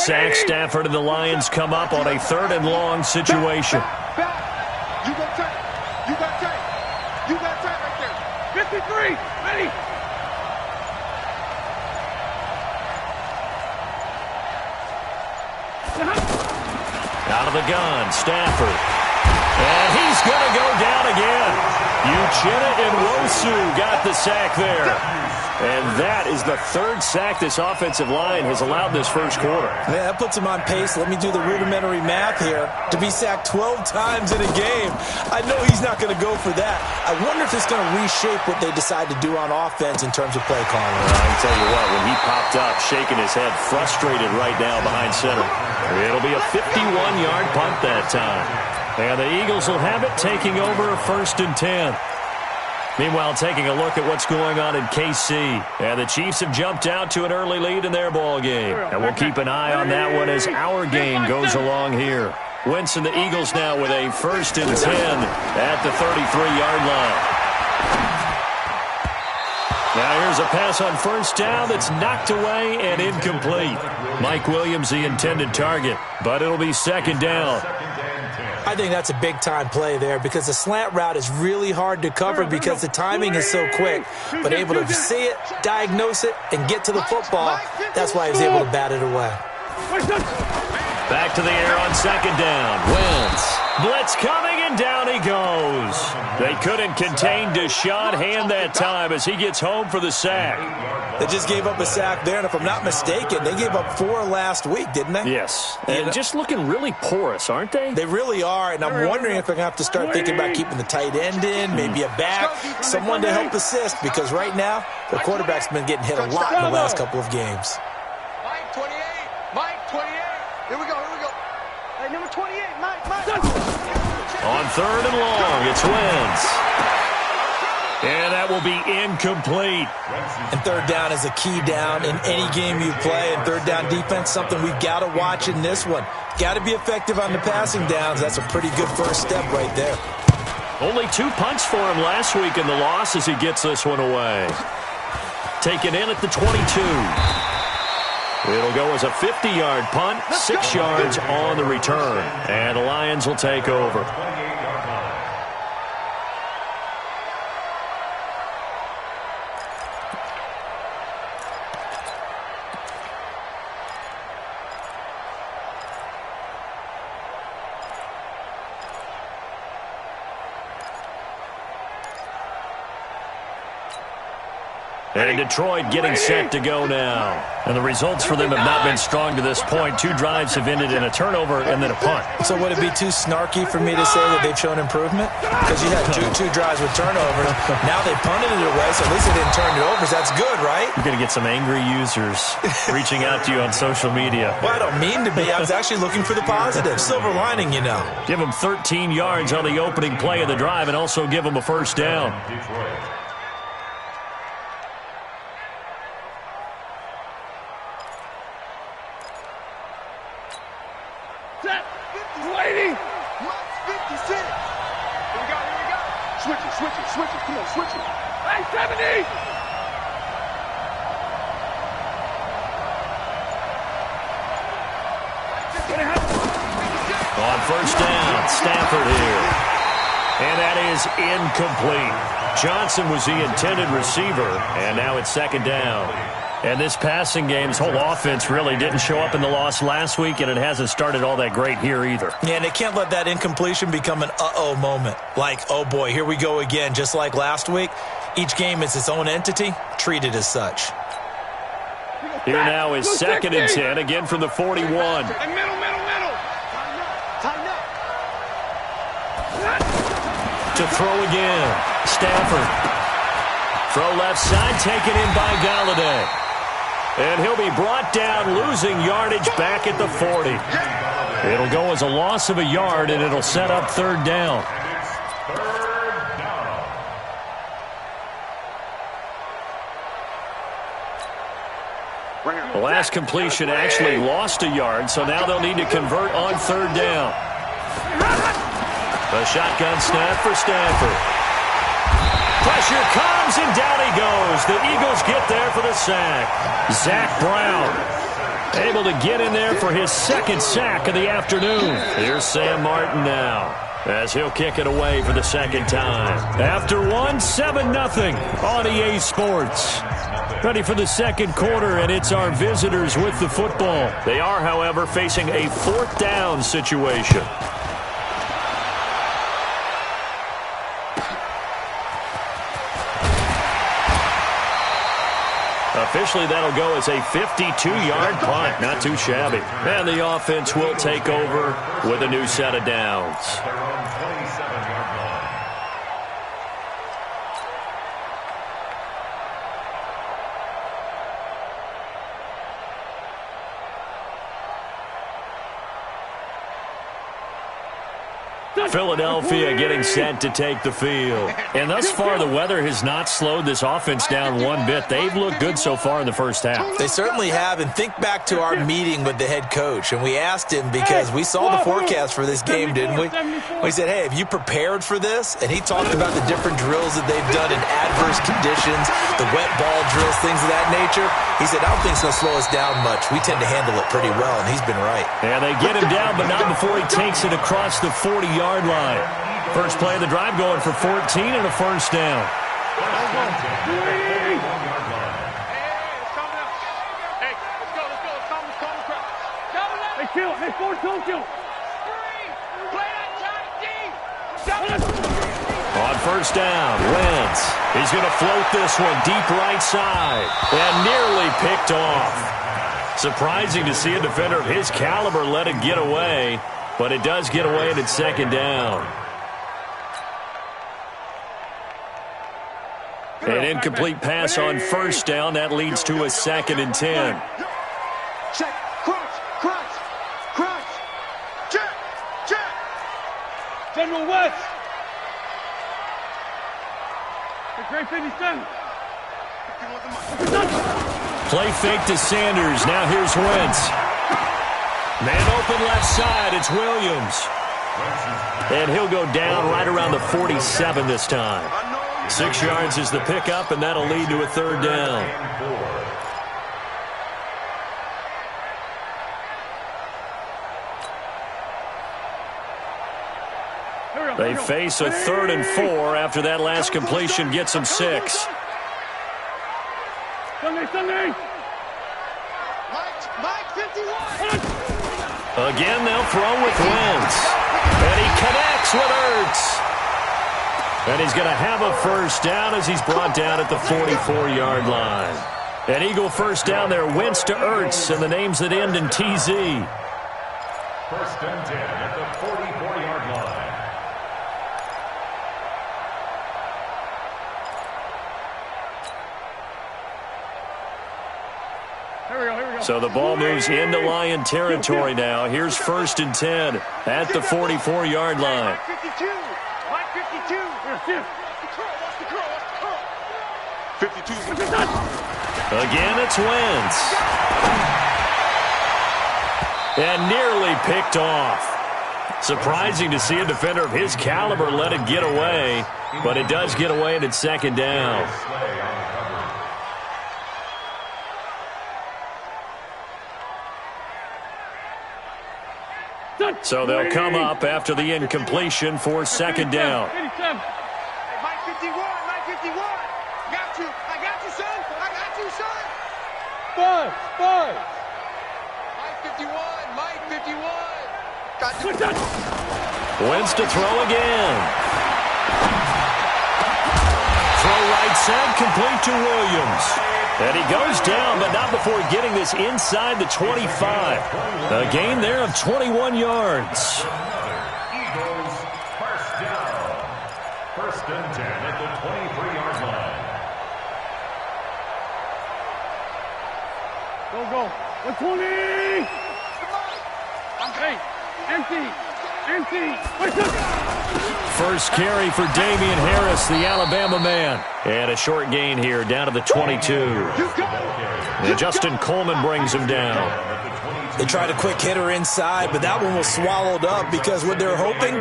sack. Stafford and the Lions come up on a 3rd and long situation. You got tight. You got tight. You got tight right there. 53. Ready. Out of the gun, Stafford. And he's going to go down again. Uchenna Nwosu got the sack there. And that is the 3rd sack this offensive line has allowed this first quarter. Yeah, that puts him on pace. Let me do the rudimentary math here. To be sacked 12 times in a game, I know he's not going to go for that. I wonder if it's going to reshape what they decide to do on offense in terms of play calling. Well, I can tell you what, when he popped up, shaking his head, frustrated right now behind center. It'll be a 51-yard punt that time. And the Eagles will have it, taking over 1st and 10. Meanwhile, taking a look at what's going on in KC. And the Chiefs have jumped out to an early lead in their ball game. And we'll keep an eye on that one as our game goes along here. Wentz and the Eagles now with a 1st and 10 at the 33-yard line. Now here's a pass on 1st down that's knocked away and incomplete. Mike Williams the intended target, but it'll be 2nd down. I think that's a big-time play there because the slant route is really hard to cover because the timing is so quick. But able to see it, diagnose it, and get to the football, that's why he was able to bat it away. Back to the air on 2nd down. Wentz. Blitz coming, and down he goes. They couldn't contain Deshaun Hand that time as he gets home for the sack. They just gave up a sack there, and if I'm not mistaken, they gave up 4 last week, didn't they? Yes, and just looking really porous, aren't they? They really are, and I'm wondering if they're going to have to start thinking about keeping the tight end in, maybe a back, someone to help assist, because right now, their quarterback's been getting hit a lot in the last couple of games. Mike 28. Mike 28. Here we go. Here we go. Hey, number 28. Mike. On 3rd and long, it's Wentz. And that will be incomplete. And 3rd down is a key down in any game you play. And 3rd down defense, something we've got to watch in this one. Got to be effective on the passing downs. That's a pretty good first step right there. Only 2 punts for him last week in the loss as he gets this one away. Taken in at the 22. It'll go as a 50-yard punt, 6 yards on the return. And the Lions will take over. And Detroit getting set to go now. And the results for them have not been strong to this point. 2 drives have ended in a turnover and then a punt. So would it be too snarky for me to say that they've shown improvement? Because you had two drives with turnovers. Now they punted it away, so at least they didn't turn it over. So that's good, right? You're going to get some angry users reaching out to you on social media. Well, I don't mean to be. I was actually looking for the positive. Silver lining, you know. Give them 13 yards on the opening play of the drive and also give them a 1st down. Waiting. 56. Here we go. Switch it. Come on, switch it. Hey, 70. On 1st down, Stafford here. And that is incomplete. Johnson was the intended receiver, and now it's 2nd down. And this passing game's whole offense really didn't show up in the loss last week, and it hasn't started all that great here either. Yeah, and they can't let that incompletion become an uh-oh moment. Like, oh boy, here we go again, just like last week. Each game is its own entity, treated as such. Here now is 2nd and 10, again from the 41. Hey, middle. Tighten up. To throw again, Stafford. Throw left side, taken in by Galladay. And he'll be brought down, losing yardage back at the 40. It'll go as a loss of a yard, and it'll set up 3rd down. The last completion actually lost a yard, so now they'll need to convert on 3rd down. The shotgun snap for Stafford. Pressure comes, and down he goes. The Eagles get there for the sack. Zach Brown Able to get in there for his second sack of the afternoon. Here's Sam Martin now, as he'll kick it away for the second time. After one, 7-0 on EA Sports. Ready for the second quarter, and it's our visitors with the football. They are, however, facing a fourth down situation. Officially, that'll go as a 52-yard punt. Not too shabby. And the offense will take over with a new set of downs. Philadelphia getting set to take the field. And thus far, the weather has not slowed this offense down one bit. They've looked good so far in the first half. They certainly have. And think back to our meeting with the head coach. And we asked him, because we saw the forecast for this game, didn't we? We said, hey, have you prepared for this? And he talked about the different drills that they've done in adverse conditions, the wet ball drills, things of that nature. He said, I don't think it's going to slow us down much. We tend to handle it pretty well, and he's been right. And they get him down, but not before he takes it across the 40-yard line. First play of the drive going for 14 and a first down. On first down, Wentz. He's going to float this one deep right side and nearly picked off. Surprising to see a defender of his caliber let it get away. But it does get away and it's second down. An incomplete pass on first down. That leads to a 2nd and 10. Check, crunch. Check. General West. Great 57. Play fake to Sanders. Now here's Wentz. Man open left side, it's Williams. And he'll go down right around the 47 this time. 6 yards is the pickup, and that'll lead to a third down. They face a 3rd and 4 after that last completion gets them 6. Sunday. Mike 51. Again, they'll throw with Wentz. And he connects with Ertz. And he's going to have a first down as he's brought down at the 44-yard line. An Eagle first down there, Wentz to Ertz, and the names that end in TZ. First and 10 at the 44-yard line. So the ball moves into Lion territory now. Here's first and 10 at the 44-yard line. 52. 52. Again, it's Wentz. And nearly picked off. Surprising to see a defender of his caliber let it get away, but it does get away and it's second down. So they'll come up after the incompletion for second down. Mike 51. I got you, son. Five. Mike 51. Got you. Wentz to throw again. Throw right side, complete to Williams. And he goes down, but not before getting this inside the 25. A gain there of 21 yards. Eagles first down. First and 10 at the 23-yard line. Go. 120. Hey, empty. First carry for Damian Harris, the Alabama man. And a short gain here down to the 22. And Justin Coleman brings him down. They tried a quick hitter inside, but that one was swallowed up because what they're hoping,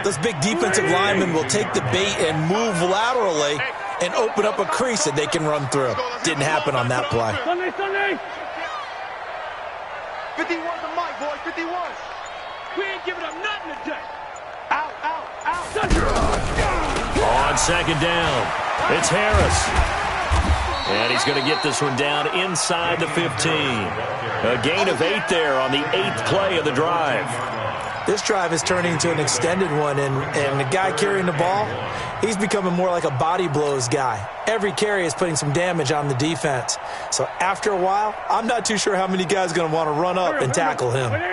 those big defensive linemen will take the bait and move laterally and open up a crease that they can run through. Didn't happen on that play. Sunday. 51 the mic, boys. 51. We ain't giving up nothing today. Out, out, out. On second down, it's Harris. And he's going to get this one down inside the 15. A gain of 8 there on the 8th play of the drive. This drive is turning into an extended one, and the guy carrying the ball, he's becoming more like a body blows guy. Every carry is putting some damage on the defense. So after a while, I'm not too sure how many guys are going to want to run up and tackle him. Come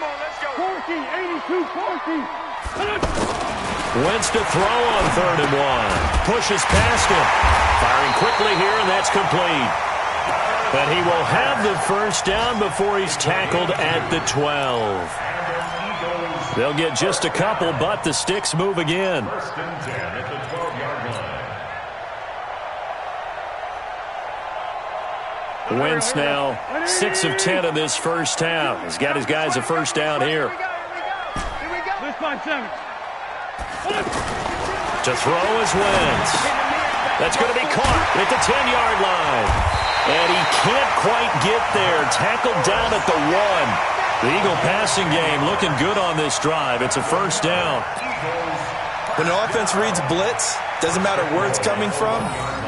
on, let's go. 82, 40. Wentz to throw on 3rd and 1. Pushes past him. Firing quickly here, and that's complete. But he will have the first down before he's tackled at the 12. They'll get just a couple, but the sticks move again. 1st and 10 at the 12-yard line. Wentz now 6 of 10 in this first half. He's got his guys a first down here. Let's find 7. To throw is Wentz. That's going to be caught at the 10-yard line. And he can't quite get there. Tackled down at the 1. The Eagle passing game looking good on this drive. It's a first down. When the offense reads blitz, doesn't matter where it's coming from,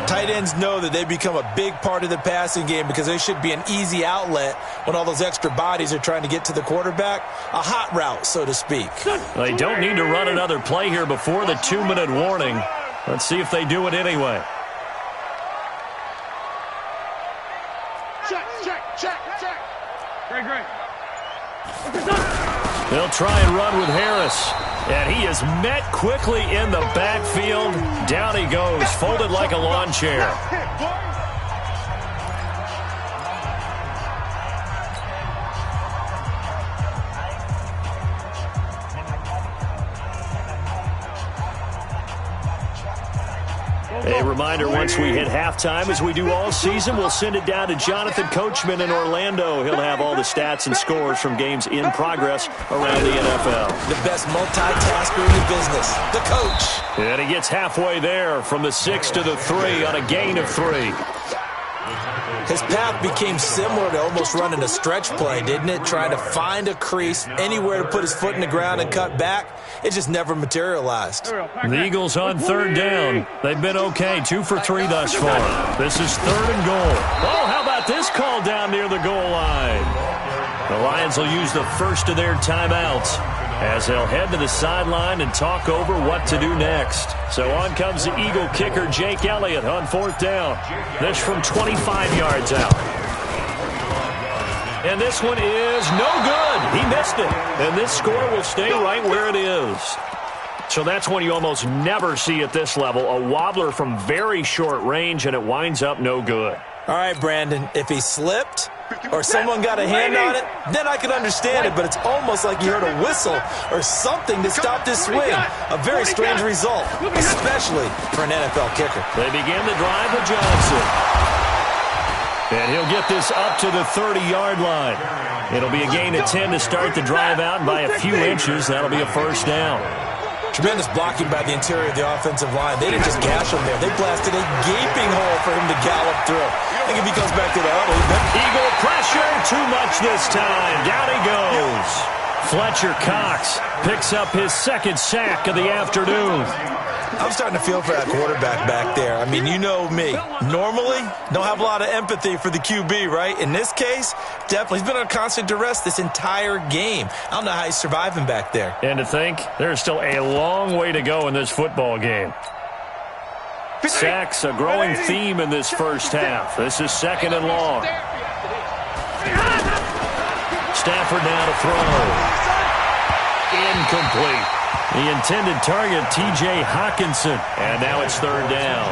tight ends know that they become a big part of the passing game because they should be an easy outlet when all those extra bodies are trying to get to the quarterback. A hot route, so to speak. They don't need to run another play here before the 2-minute warning. Let's see if they do it anyway. Check. Great. They'll try and run with Harris. And he is met quickly in the backfield. Down he goes, folded like a lawn chair. A reminder, once we hit halftime, as we do all season, we'll send it down to Jonathan Coachman in Orlando. He'll have all the stats and scores from games in progress around the NFL. The best multitasker in the business, the coach. And he gets halfway there from the 6 to the 3 on a gain of 3. His path became similar to almost running a stretch play, didn't it? Trying to find a crease, anywhere to put his foot in the ground and cut back. It just never materialized. The Eagles on 3rd down. They've been okay, 2 for 3 thus far. This is 3rd and goal. Oh, how about this call down near the goal line? The Lions will use the first of their timeouts as they'll head to the sideline and talk over what to do next. So on comes the Eagle kicker, Jake Elliott, on 4th down. This from 25 yards out. And this one is no good. He missed it. And this score will stay right where it is. So that's one you almost never see at this level. A wobbler from very short range, and it winds up no good. All right, Brandon, if he slipped or someone got a hand on it, then I can understand it, but it's almost like you heard a whistle or something to stop this swing. A very strange result, especially for an NFL kicker. They begin the drive with Johnson. And he'll get this up to the 30-yard line. It'll be a gain of 10 to start the drive out, and by a few inches, that'll be a first down. Tremendous blocking by the interior of the offensive line. They didn't just gash him there. They blasted a gaping hole for him to gallop through. I think if he comes back to the huddle, Eagle pressure, too much this time. Down he goes. Fletcher Cox picks up his 2nd sack of the afternoon. I'm starting to feel for that quarterback back there. I mean, you know me. Normally, don't have a lot of empathy for the QB, right? In this case, definitely. He's been on constant duress this entire game. I don't know how he's surviving back there. And to think, there's still a long way to go in this football game. Sacks, a growing theme in this first half. This is 2nd and long. Stafford now to throw. Incomplete. The intended target, T.J. Hawkinson. And now it's 3rd down.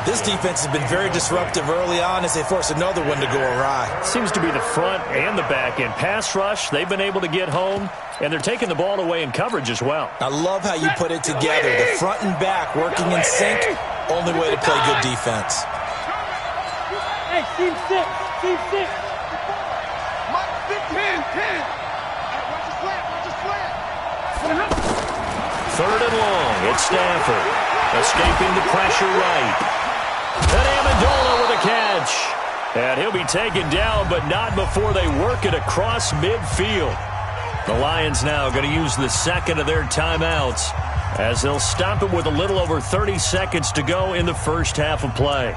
This defense has been very disruptive early on as they force another one to go awry. Seems to be the front and the back end. Pass rush, they've been able to get home, and they're taking the ball away in coverage as well. I love how you put it together. The front and back working in sync. Only way to play good defense. Hey, team 6. Mike, 10. Third and long, it's Stafford. Escaping the pressure right. And Amendola with a catch. And he'll be taken down, but not before they work it across midfield. The Lions now going to use the second of their timeouts as they'll stop it with a little over 30 seconds to go in the first half of play.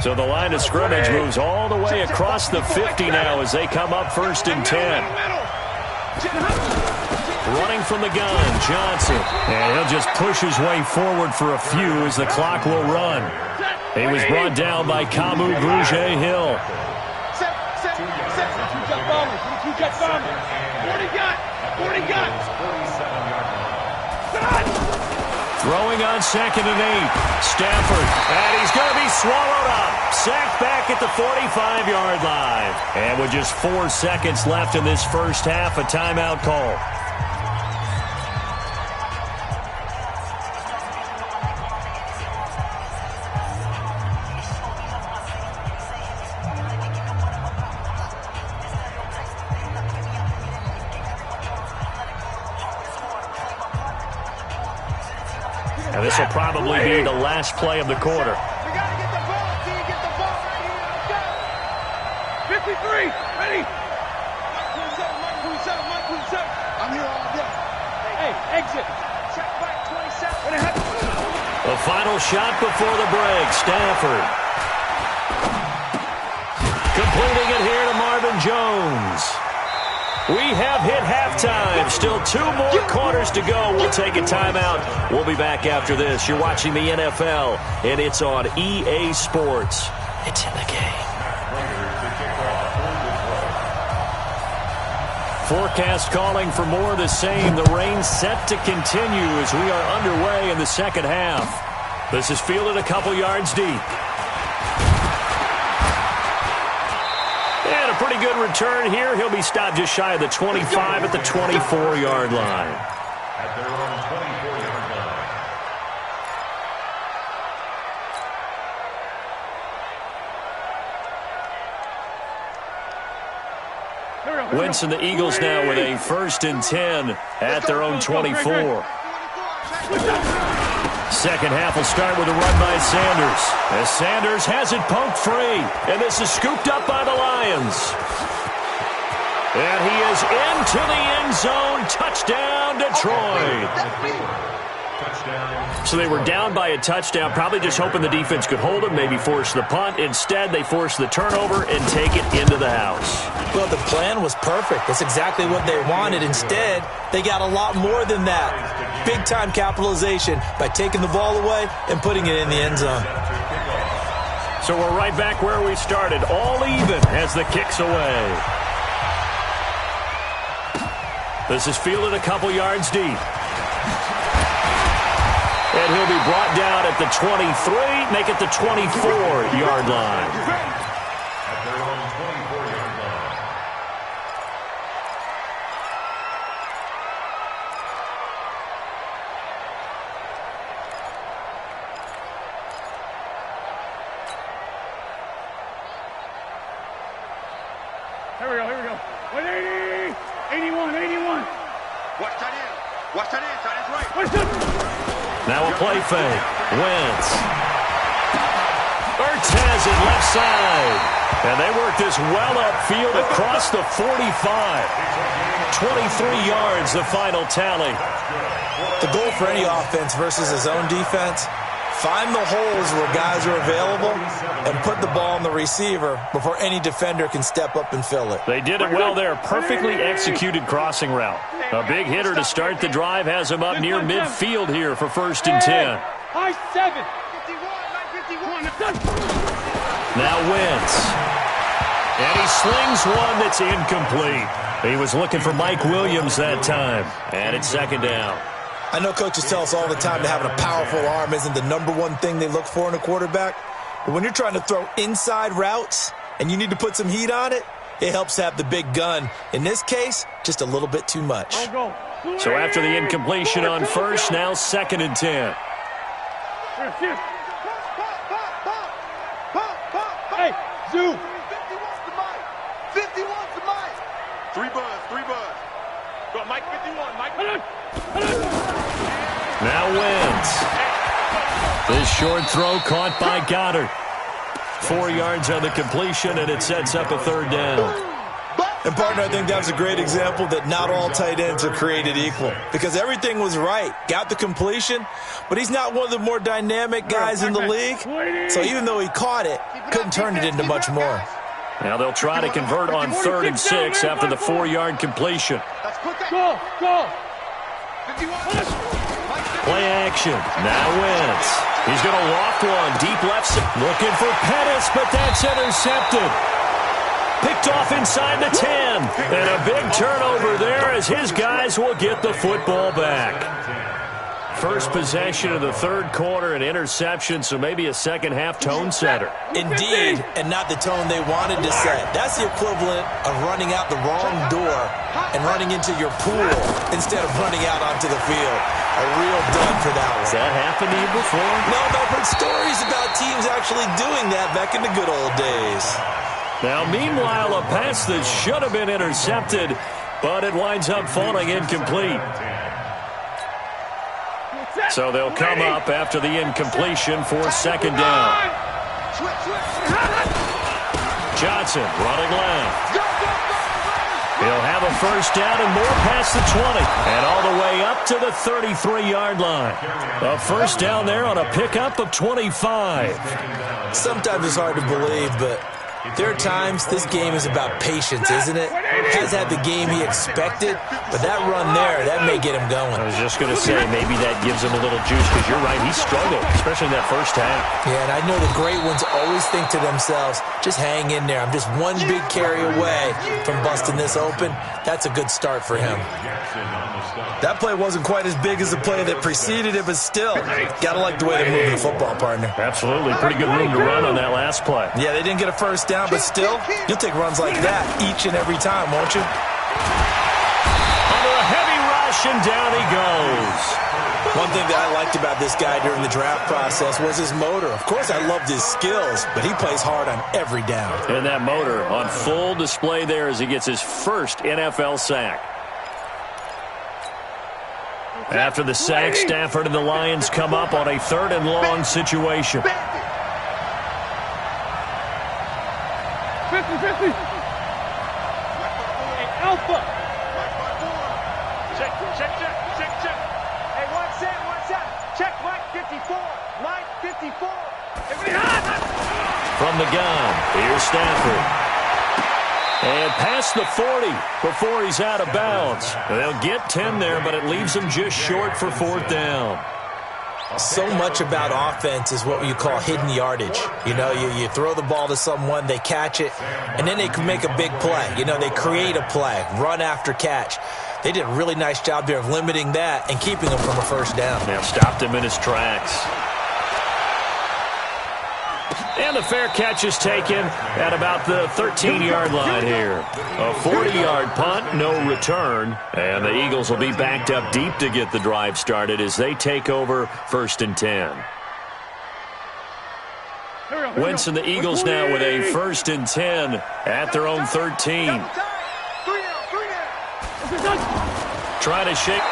So the line of scrimmage moves all the way across the 50 now as they come up 1st and 10. Running from the gun, Johnson. And he'll just push his way forward for a few as the clock will run. He was brought down by Kamu Grugier-Hill. Throwing on 2nd and 8. Stafford. And he's going to be swallowed up. Sacked back at the 45-yard line. And with just 4 seconds left in this first half, a timeout call. And this will probably be the last play of the quarter. We got to get the ball. Can you get the ball right here? Let's go. 53. Ready? Mike 27. I'm here all day. Hey, exit. Check back 27. The final shot before the break. Stafford. Completing it here to Marvin Jones. We have hit halftime. Still 2 more quarters to go. We'll take a timeout. We'll be back after this. You're watching the NFL, and it's on EA Sports. It's in the game. Forecast calling for more of the same. The rain set to continue as we are underway in the second half. This is fielded a couple yards deep. And a pretty good return here. He'll be stopped just shy of the 25 at the 24-yard line. At their own 24-yard line. Wentz and the Eagles now with a 1st and 10 at their own 24. Second half will start with a run by Sanders. As Sanders has it poked free. And this is scooped up by the Lions. And he is into the end zone. Touchdown, Detroit. So they were down by a touchdown, probably just hoping the defense could hold them, maybe force the punt. Instead, they force the turnover and take it into the house. Well, the plan was perfect. That's exactly what they wanted. Instead, they got a lot more than that. Big-time capitalization by taking the ball away and putting it in the end zone. So we're right back where we started, all even as the kick's away. This is fielded a couple yards deep. And he'll be brought down at the 23, make it the 24-yard line. At their own 24-yard line. Here we go. 180. 81. Watch that in. Tight end's right. Watch that. Now a play fake. Wentz. Ertz has it left side. And they work this well upfield across the 45. 23 yards, the final tally. The goal for any offense versus his own defense, find the holes where guys are available and put the ball on the receiver before any defender can step up and fill it. They did it well there. Perfectly executed crossing route. A big hitter to start the drive has him up near midfield here for 1st and 10. High 7. 51. Now Wentz. And he slings one that's incomplete. He was looking for Mike Williams that time. And it's 2nd down. I know coaches tell us all the time that having a powerful arm isn't the #1 thing they look for in a quarterback. But when you're trying to throw inside routes and you need to put some heat on it, it helps to have the big gun. In this case, just a little bit too much. So after the incompletion on 1st, now 2nd and 10. Hey, Zoo. 51's the mic. 3 buzz. Go, Mike 51. Mike. Now wins. This short throw caught by Goddard. 4 yards on the completion, and it sets up a third down. And, partner, I think that was a great example that not all tight ends are created equal because everything was right. Got the completion, but he's not one of the more dynamic guys in the league. So even though he caught it, couldn't turn it into much more. Now they'll try to convert on 3rd and 6 after the 4-yard completion. Go. Play action. Now wins. He's going to loft one. Deep left. Looking for Pettis, but that's intercepted. Picked off inside the 10. And a big turnover there as his guys will get the football back. First possession of the third quarter, an interception, so maybe a second-half tone setter. Indeed, and not the tone they wanted to set. That's the equivalent of running out the wrong door and running into your pool instead of running out onto the field. A real dud for that one. Has that happened to you before? No, but I've heard stories about teams actually doing that back in the good old days. Now, meanwhile, a pass that should have been intercepted, but it winds up falling incomplete. So they'll come up after the incompletion for second down. Johnson running left. He'll have a first down and more past the 20. And all the way up to the 33-yard line. A first down there on a pickup of 25. Sometimes it's hard to believe, but there are times this game is about patience, isn't it? Has had the game he expected, but that run there, that may get him going. I was just going to say, maybe that gives him a little juice, because you're right, he struggled, especially in that first half. Yeah, and I know the great ones always think to themselves, just hang in there. I'm just one big carry away from busting this open. That's a good start for him. That play wasn't quite as big as the play that preceded it, but still, got to like the way they're moving the football, partner. Absolutely. Pretty good room to run on that last play. Yeah, they didn't get a first down, but still, you'll take runs like that each and every time, won't you? Under a heavy rush, and down he goes. One thing that I liked about this guy during the draft process was his motor. Of course, I loved his skills, but he plays hard on every down. And that motor on full display there as he gets his first NFL sack. After the sack, Stafford and the Lions come up on a 3rd and long situation. 50. Hey, Alpha. Check. Hey, what's that? Check Mike 54. Mike 54. From the gun, here's Stafford. And past the 40 before he's out of bounds. They'll get 10 there, but it leaves him just short for 4th down. So much about offense is what you call hidden yardage. You know, you throw the ball to someone, they catch it, and then they can make a big play. You know, they create a play, run after catch. They did a really nice job there of limiting that and keeping him from a first down. Now stopped him in his tracks. And the fair catch is taken at about the 13-yard line here. A 40-yard punt, no return. And the Eagles will be backed up deep to get the drive started as they take over 1st and 10. Wentz and the Eagles now with a 1st and 10 at their own 13. Try to shake.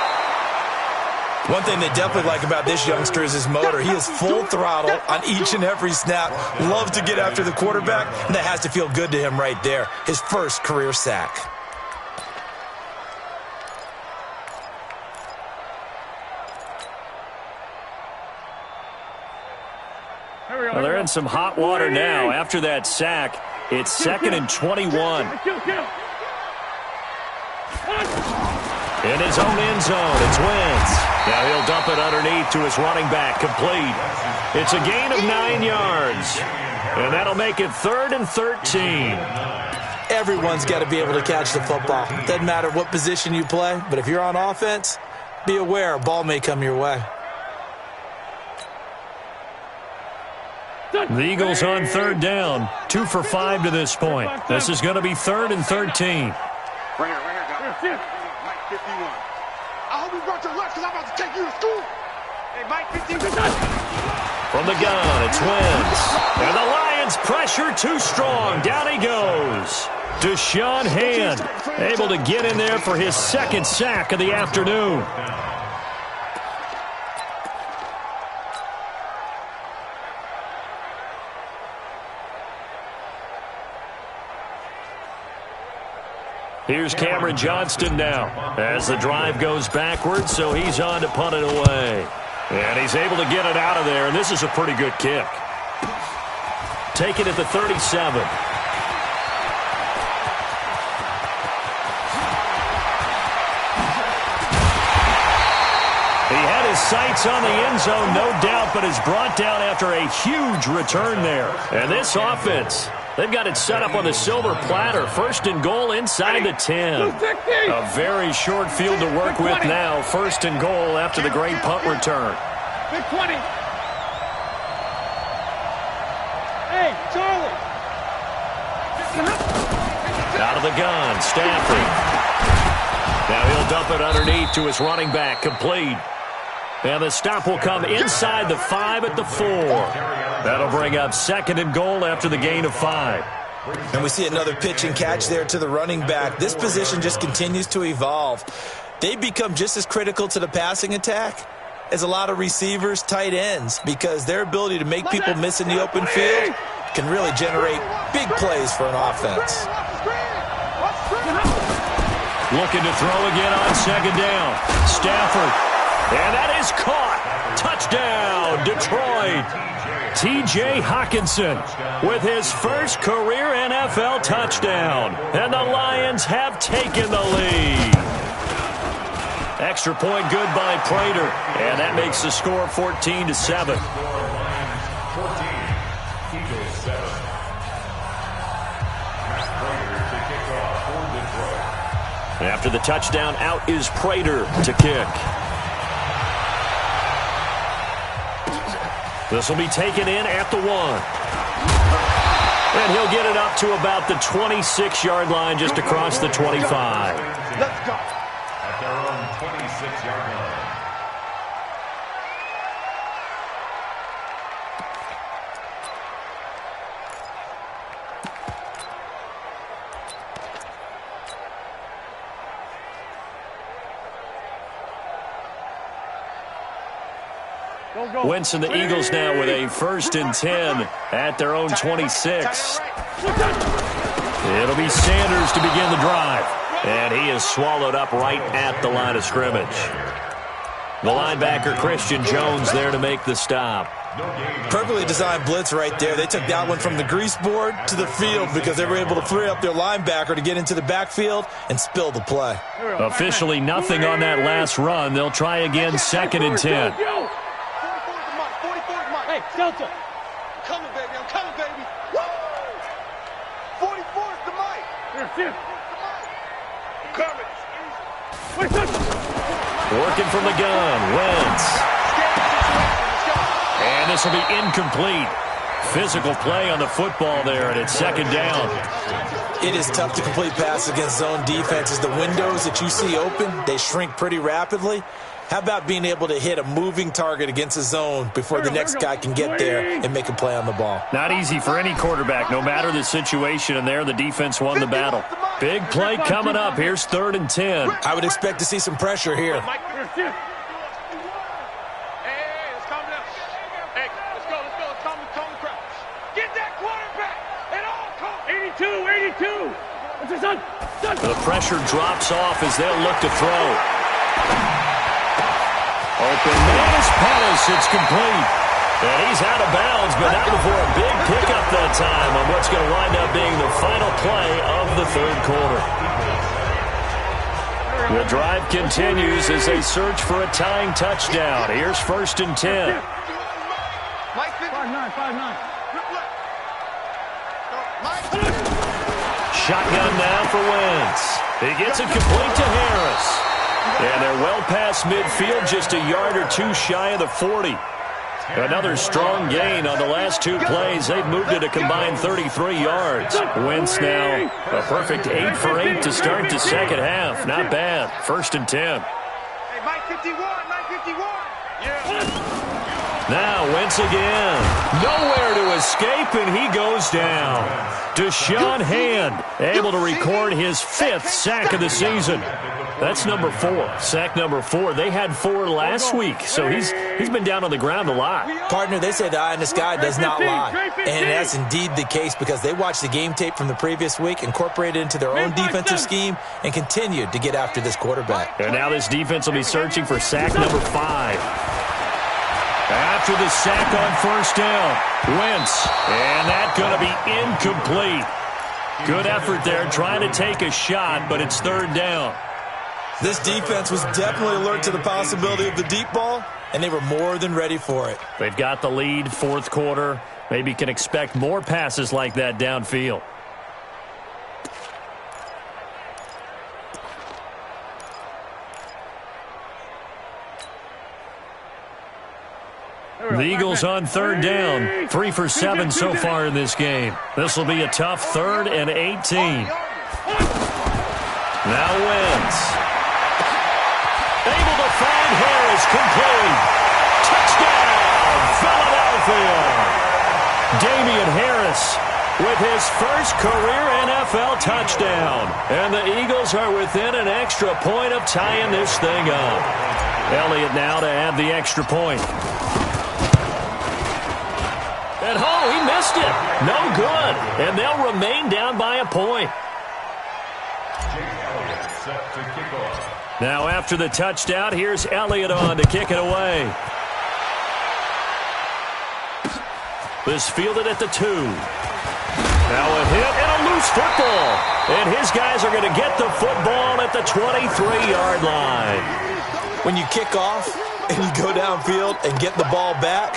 One thing they definitely like about this youngster is his motor. He is full throttle on each and every snap. Loves to get after the quarterback, and that has to feel good to him right there. His first career sack. Well, they're in some hot water now. After that sack, it's 2nd and 21. In his own end zone, it's Wentz. Now he'll dump it underneath to his running back, complete. It's a gain of 9 yards. And that'll make it 3rd and 13. Everyone's got to be able to catch the football. Doesn't matter what position you play, but if you're on offense, be aware a ball may come your way. The Eagles on 3rd down, 2 for 5 to this point. This is going to be 3rd and 13. Right here, guys. Mike 51. I hope you brought your lunch because I'm about to take you to school. Hey, Mike 51. From the gun, it's Wentz. And the Lions Lions pressure too strong. Down he goes. Deshaun Hand able to get in there for his second sack of the afternoon. Here's Cameron Johnston now as the drive goes backwards, so he's on to punt it away. And he's able to get it out of there, and this is a pretty good kick. Take it at the 37. He had his sights on the end zone, no doubt, but is brought down after a huge return there. And this offense, they've got it set up on the silver platter. First and goal inside the 10. A very short field to work with now. First and goal after the great punt return. Big 20. Hey, Charlie. Out of the gun, Stafford. Now he'll dump it underneath to his running back, complete. And the stop will come inside the 5 at the 4. That'll bring up second and goal after the gain of 5. And we see another pitch and catch there to the running back. This position just continues to evolve. They become just as critical to the passing attack as a lot of receivers, tight ends, because their ability to make people miss in the open field can really generate big plays for an offense. Looking to throw again on second down. Stafford. And that is caught. Touchdown, Detroit. T.J. Hockenson with his first career NFL touchdown. And the Lions have taken the lead. Extra point good by Prater. And that makes the score 14-7. After the touchdown, out is Prater to kick. This will be taken in at the 1. And he'll get it up to about the 26-yard line, just across the 25. Let's go. At their own 26-yard line. Wentz and the Eagles now with a 1st and 10 at their own 26. It'll be Sanders to begin the drive. And he is swallowed up right at the line of scrimmage. The linebacker, Christian Jones, there to make the stop. Perfectly designed blitz right there. They took that one from the grease board to the field because they were able to free up their linebacker to get into the backfield and spill the play. Officially nothing on that last run. They'll try again, 2nd and 10. Hey, Delta. I'm coming, baby. I'm coming, baby. Woo! 44 is the mic. Here. I'm coming. Working from the gun, Wentz. And this will be incomplete. Physical play on the football there, and it's 2nd down. It is tough to complete passes against zone defenses. The windows that you see open, they shrink pretty rapidly. How about being able to hit a moving target against a zone before the next guy can get there and make a play on the ball? Not easy for any quarterback, no matter the situation, and there the defense won the battle. Big play coming up. Here's 3rd and 10. I would expect to see some pressure here. Hey, let's calm down. Hey, let's go. Let's calm the crowd. Get that quarterback at all costs. 82. What's his son? The pressure drops off as they'll look to throw. Open man is Pettis. It's complete. And he's out of bounds, but not before a big pickup that time on what's going to wind up being the final play of the 3rd quarter. The drive continues as they search for a tying touchdown. Here's 1st and 10. 5'9". Shotgun now for Wentz. He gets it complete to Harris. And they're well past midfield, just a yard or two shy of the 40. Another strong gain on the last 2 plays. They've moved it a combined 33 yards. Wentz now a perfect 8 for 8 to start the second half. Not bad. 1st and 10. Hey, Mike 51. Yeah. Now Wentz again. Nowhere to escape, and he goes down. Deshaun Hand able to record his 5th sack of the season. That's number 4. Sack number 4. They had 4 last week, so he's been down on the ground a lot. Partner, they say the eye in the sky does not lie. And that's indeed the case because they watched the game tape from the previous week, incorporated it into their own defensive scheme, and continued to get after this quarterback. And now this defense will be searching for sack number 5. After the sack on first down, Wentz, and that's going to be incomplete. Good effort there, trying to take a shot, but it's 3rd down. This defense was definitely alert to the possibility of the deep ball, and they were more than ready for it. They've got the lead, 4th quarter. Maybe can expect more passes like that downfield. The Eagles on 3rd down. 3 for 7 so far in this game. This will be a tough 3rd and 18. Now Wentz. Able to find Harris, complete. Touchdown, Philadelphia. Damian Harris with his first career NFL touchdown. And the Eagles are within an extra point of tying this thing up. Elliott now to add the extra point. And he missed it. No good. And they'll remain down by a point. Now after the touchdown, here's Elliott on to kick it away. This fielded at the 2. Now a hit and a loose football. And his guys are going to get the football at the 23-yard line. When you kick off and you go downfield and get the ball back,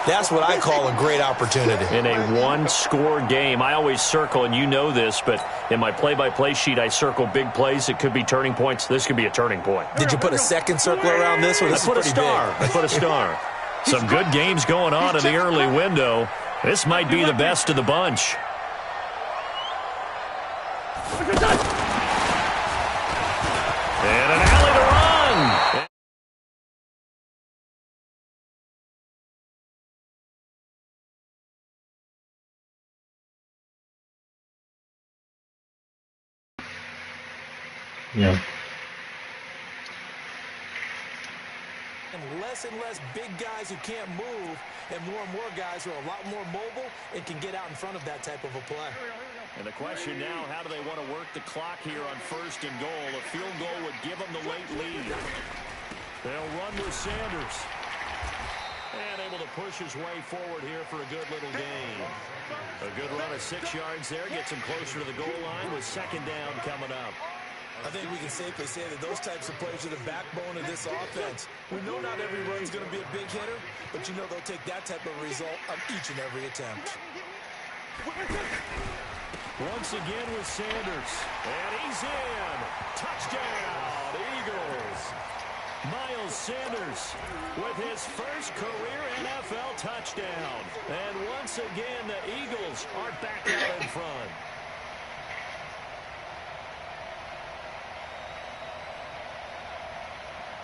that's what I call a great opportunity. In a one-score game, I always circle, and you know this, but in my play-by-play sheet, I circle big plays. It could be turning points. This could be a turning point. Did you put a second circle around this one? I put a star. I put a star. Some good games going on in the early window. This might be the best of the bunch. And an alley to run. Yeah. And less big guys who can't move, and more guys who are a lot more mobile and can get out in front of that type of a play. And the question now, how do they want to work the clock here on 1st and goal? A field goal would give them the late lead. They'll run with Sanders. And able to push his way forward here for a good little gain. A good run of 6 yards there, gets him closer to the goal line with 2nd down coming up. I think we can safely say that those types of plays are the backbone of this offense. We know not every run's going to be a big hitter, but you know they'll take that type of result on each and every attempt. Once again with Sanders. And he's in. Touchdown, Eagles. Miles Sanders with his first career NFL touchdown. And once again, the Eagles are back out in front.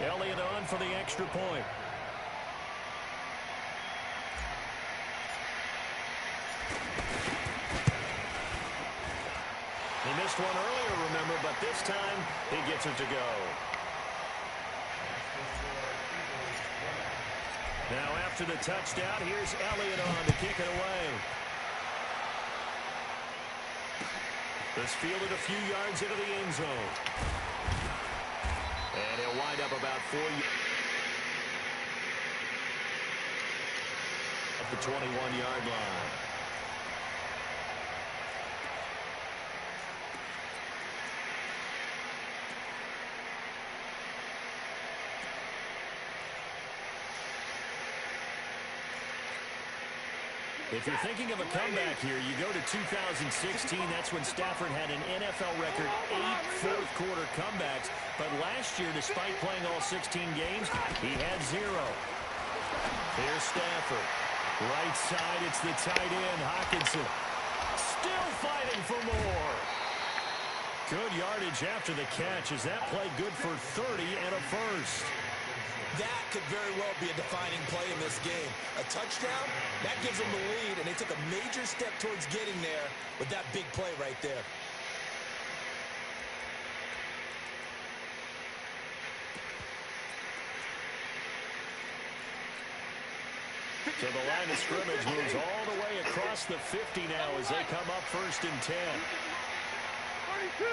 Elliott on for the extra point. He missed one earlier, remember, but this time he gets it to go. Now after the touchdown, here's Elliott on to kick it away. This fielded a few yards into the end zone. And he'll wind up about 4 yards at the 21-yard line. If you're thinking of a comeback here, you go to 2016. That's when Stafford had an NFL record 8 fourth-quarter comebacks. But last year, despite playing all 16 games, he had 0. Here's Stafford. Right side, it's the tight end, Hockenson. Still fighting for more. Good yardage after the catch. Is that play good for 30 and a first? That could very well be a defining play in this game. A touchdown, that gives them the lead, and they took a major step towards getting there with that big play right there. So the line of scrimmage moves all the way across the 50 now as they come up 1st and 10. 32.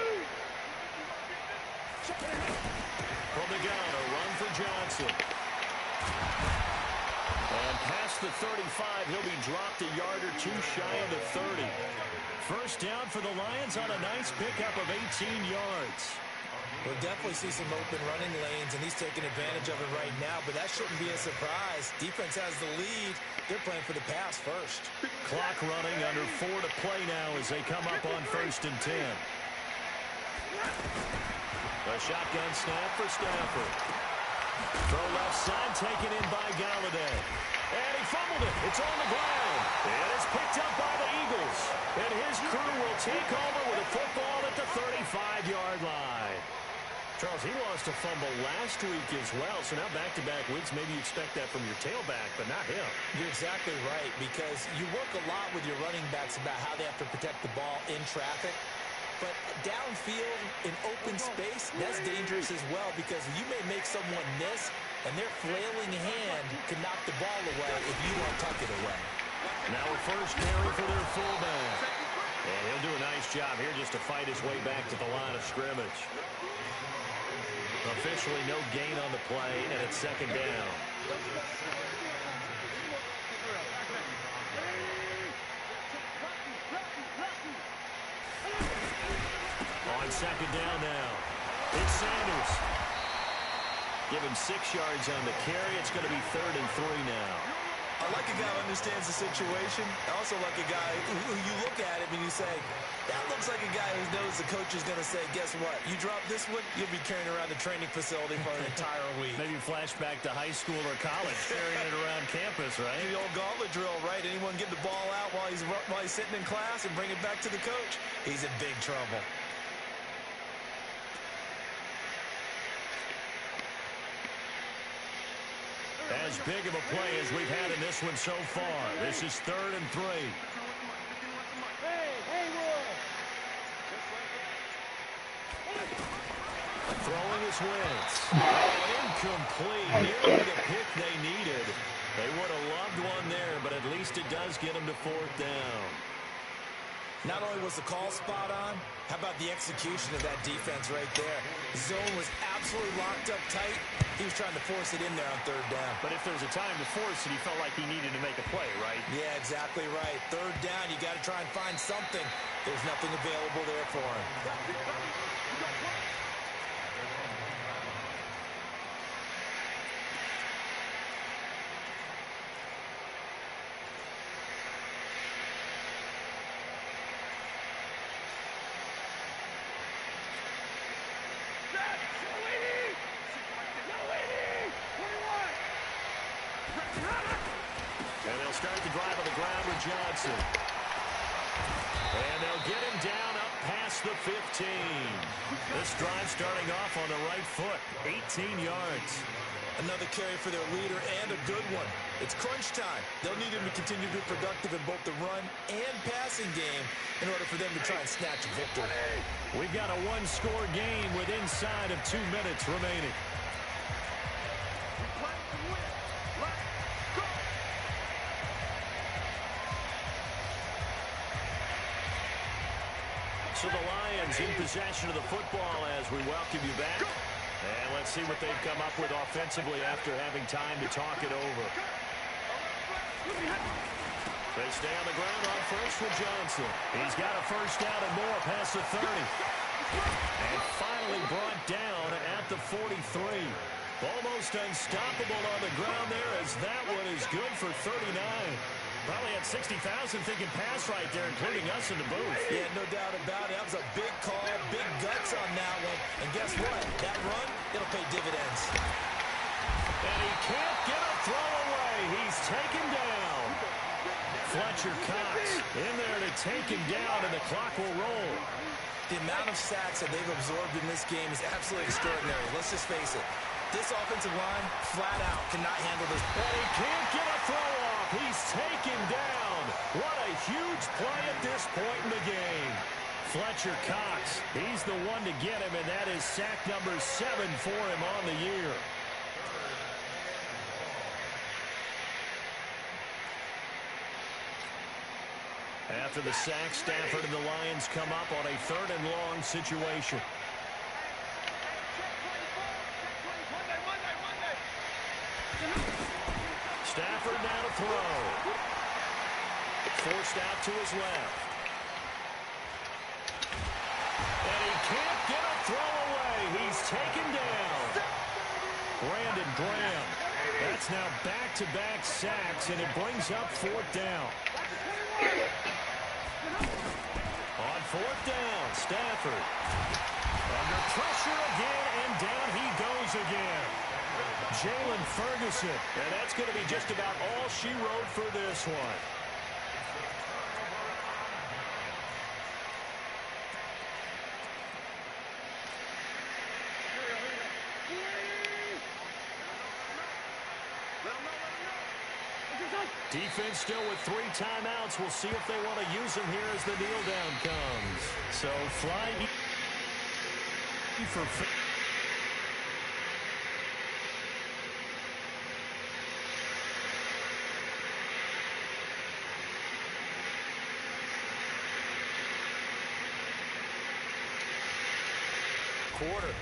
From the gun, a run for Johnson. And past the 35, he'll be dropped a yard or two shy of the 30. First down for the Lions on a nice pickup of 18 yards. We'll definitely see some open running lanes, and he's taking advantage of it right now, but that shouldn't be a surprise. Defense has the lead. They're playing for the pass first. Clock running, under 4 to play now as they come up on 1st and 10. A shotgun snap for Stafford. Throw left side, taken in by Galladay. And he fumbled it. It's on the ground. It is picked up by the Eagles. And his crew will take over with a football at the 35-yard line. Charles, he lost a fumble last week as well, so now back-to-back weeks, maybe you expect that from your tailback, but not him. You're exactly right, because you work a lot with your running backs about how they have to protect the ball in traffic. But downfield, in open space, that's dangerous as well, because you may make someone miss, and their flailing hand can knock the ball away if you don't tuck it away. Now a first carry for their fullback. And he'll do a nice job here just to fight his way back to the line of scrimmage. Officially no gain on the play, and it's 2nd down. On 2nd down now, it's Sanders. Give him 6 yards on the carry. It's going to be 3rd and 3 now. I like a guy who understands the situation. I also like a guy who you look at him and you say, that looks like a guy who knows the coach is going to say, guess what? You drop this one, you'll be carrying around the training facility for an entire week. Maybe flashback to high school or college, carrying it around campus, right? The old gauntlet drill, right? Anyone get the ball out while he's sitting in class and bring it back to the coach? He's in big trouble. As big of a play as we've had in this one so far. This is 3rd and 3. Throwing his Wentz. Incomplete. Nearly the pick they needed. They would have loved one there, but at least it does get them to 4th down. Not only was the call spot on, how about the execution of that defense right there? The zone was absolutely locked up tight. He was trying to force it in there on 3rd down. But if there's a time to force it, he felt like he needed to make a play, right? Yeah, exactly right. 3rd down, you got to try and find something. There's nothing available there for him. And they'll start the drive on the ground with Johnson. And they'll get him down up past the 15. This drive starting off on the right foot, 18 yards. Another carry for their leader and a good one. It's crunch time. They'll need him to continue to be productive in both the run and passing game in order for them to try and snatch a victory. We've got a one-score game with inside of 2 minutes remaining. So the Lions in possession of the football as we welcome you back. And let's see what they've come up with offensively after having time to talk it over. They stay on the ground on first with Johnson. He's got a first down and more past the 30. And finally brought down at the 43. Almost unstoppable on the ground there as that one is good for 39. Probably had 60,000 thinking pass right there, including us in the booth. Yeah, no doubt about it. That was a big call, big guts on that one. And guess what? That run, it'll pay dividends. And he can't get a throw away. He's taken down. Fletcher Cox in there to take him down, and the clock will roll. The amount of sacks that they've absorbed in this game is absolutely extraordinary. Let's just face it. This offensive line, flat out, cannot handle this. And he can't get a throw off. He's taken down. What a huge play at this point in the game. Fletcher Cox, he's the one to get him, and that is sack number 7 for him on the year. After the sack, Stafford and the Lions come up on a 3rd and long situation. Stafford now to throw. Forced out to his left. And he can't get a throw away. He's taken down. Brandon Graham. That's now back-to-back sacks, and it brings up 4th down. On 4th down, Stafford. Under pressure again, and down he goes again. Jalen Ferguson. And that's going to be just about all she wrote for this one. Defense still with 3 timeouts. We'll see if they want to use them here as the kneel down comes. So fly for quarter.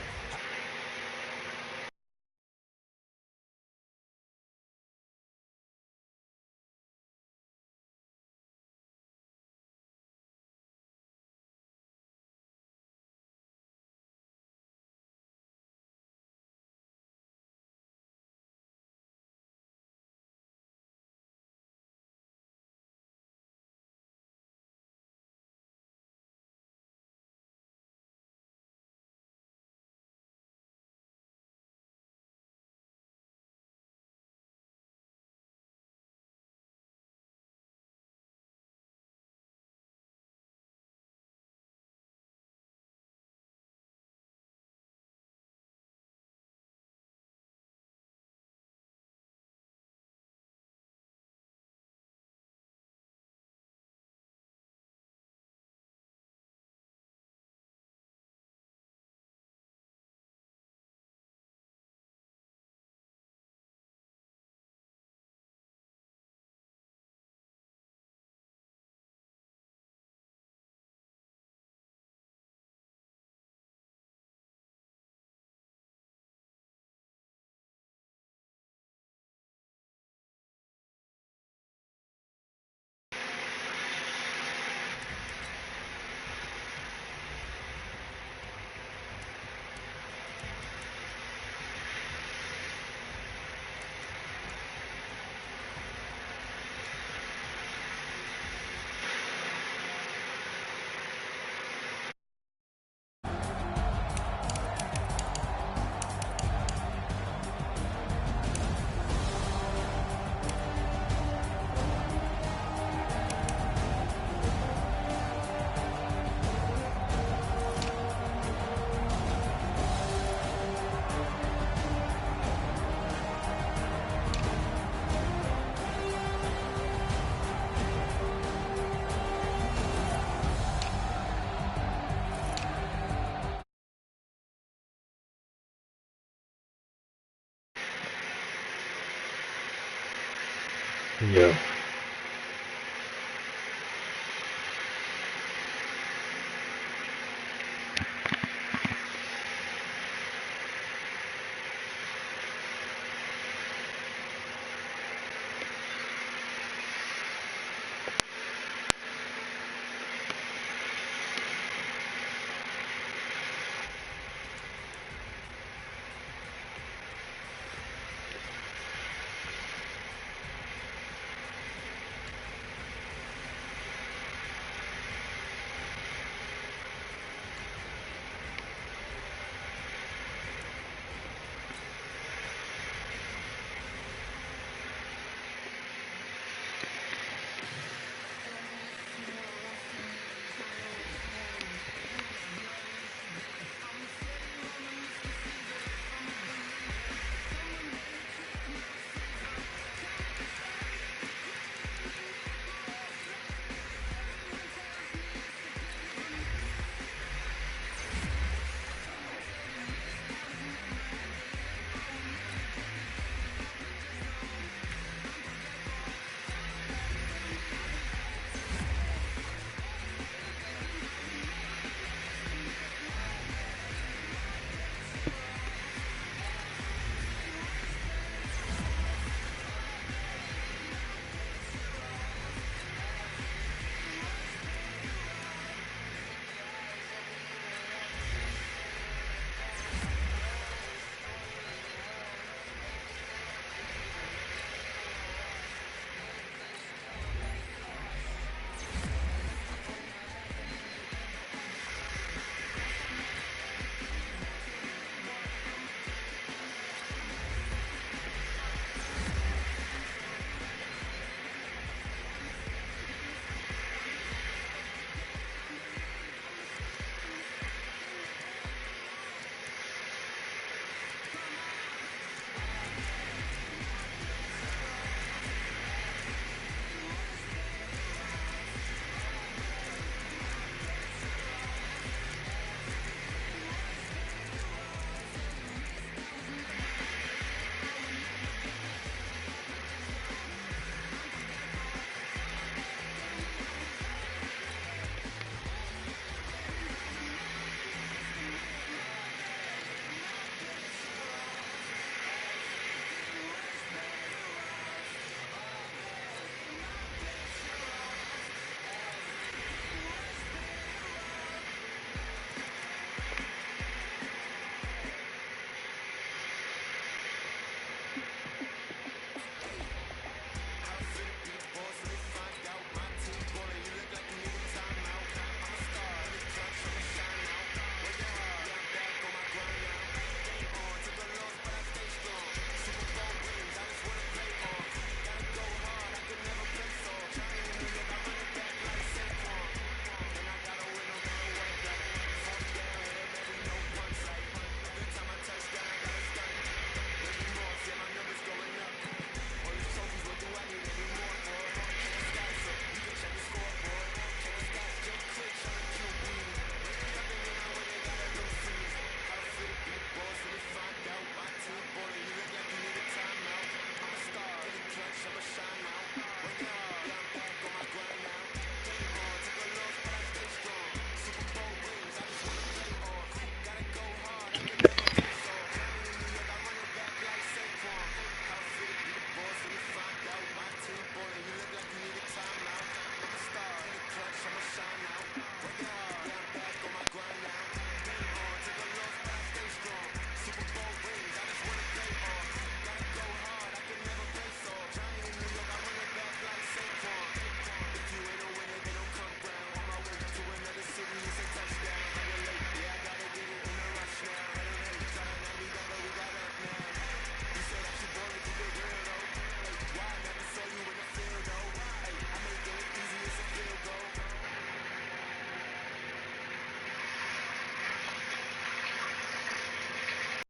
Yeah.